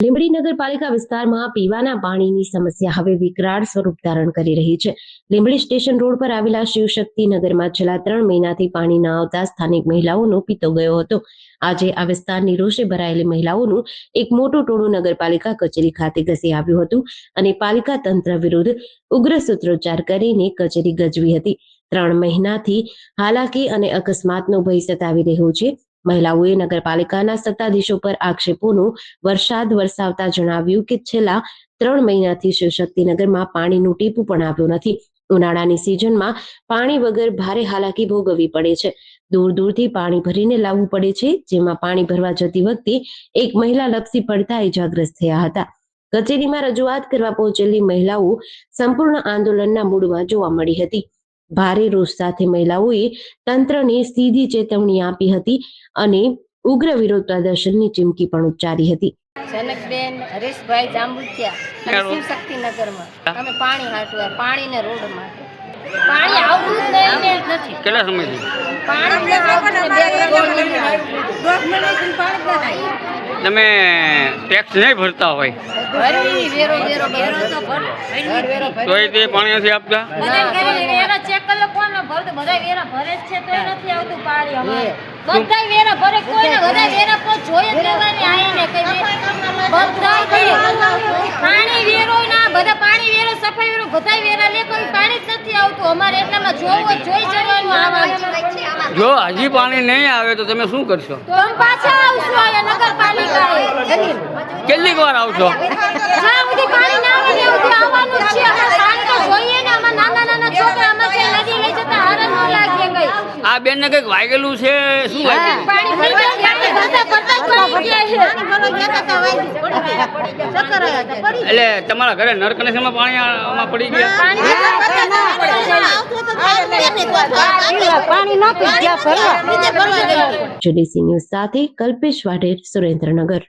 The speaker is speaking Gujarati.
લીંબડી નગરપાલિકા વિસ્તારમાં પીવાના પાણીની સમસ્યા હવે વિકરાળ સ્વરૂપ ધારણ કરી રહી છે। લીંબડી સ્ટેશન રોડ પર આવેલા શિવશક્તિ નગરમાં છેલ્લા 3 મહિનાથી પાણી ન આવતા સ્થાનિક મહિલાઓનો પિત્તો ગયો હતો। આજે આ વિસ્તારની રોષે ભરાયેલી મહિલાઓનું એક મોટું ટોળું નગરપાલિકા કચેરી ખાતે ઘસી આવ્યું હતું અને પાલિકા તંત્ર વિરુદ્ધ ઉગ્ર સૂત્રોચ્ચાર કરીને કચેરી ગજવી હતી। 3 મહિનાથી હાલાકી અને અકસ્માતનો ભય સતાવી રહ્યો છે। મહિલાઓએ નગરપાલિકાના સત્તાધીશો પર આક્ષેપોનો વરસાદ વરસાવતા જણાવ્યું કે છેલ્લા 3 મહિનાથી શિવશક્તિનગરમાં પાણીનું ટીપું પણ આવ્યું નથી। ઉનાળાની સિઝનમાં પાણી વગર ભારે હાલાકી ભોગવવી પડે છે। દૂર દૂરથી પાણી ભરીને લાવવું પડે છે, જેમાં પાણી ભરવા જતી વખતે એક મહિલા લપસી પડતા ઇજાગ્રસ્ત થયા હતા। કચેરીમાં રજૂઆત કરવા પહોંચેલી મહિલાઓ સંપૂર્ણ આંદોલનના મૂડમાં જોવા મળી હતી। ભારે રોષ સાથે મહિલાઓએ તંત્રને સીધી ચેતવણી આપી હતી અને ઉગ્ર વિરોધ પ્રદર્શનની ચીમકી પણ ઉચ્ચારી હતી। જનકબેન હરેશભાઈ જાંબુકિયા શિવશક્તિનગરમાં અમે પાણી હાટવા પાણી ને રોડ માટે પાણી આવતું જ નહીં નથી। કેટલા સમયથી પાણી તમે ટેક્સ નહીં ભરતા હોય ભરી વેરો તો તોય તે પાણી નથી આપતા? વેરા ચેક કરી લો કોણ ભરતો બધા વેરા ભરે જ છે તોય નથી આવતું પાણી અમારે બધા વેરા ભરે કોઈને બધા વેરા પર જોઈ જ લેવાની આઈને કઈ બધા પાણી વેરો ના બધા પાણી વેરો સફાઈ વેરો બધા વેરા લે કોઈ પાણી જ નથી આવતું અમારે એટલામાં જોવું જોઈ જવાનું આવવાનું। જો હજી પાણી નહીં આવે તો તમે શું કરશો? તો અમે પાછા આવશું આ નગરપાલિકાએ કેટલીક વાર આવશો? જ્યાં સુધી પાણી ના આવે ત્યાં સુધી આવવાનું જ છે। અમારે પાણી તો જોઈએ ને અમાર નાના છોકરા અમારે નદી લઈ જતા હારણ ન લાગે ગઈ। આ બેન ને કઈક વાગેલું છે, શું વાગેલું? પાણી પડી જાય બધા પડતા પડી ગયા છે। એટલે તમારા ઘરે નળ કનેક્શનમાં પાણી આમાં પડી ગયા? પાણી નથી જેડીસી ન્યૂઝ સાથે કલ્પેશ વાઢેર, સુરેન્દ્રનગર।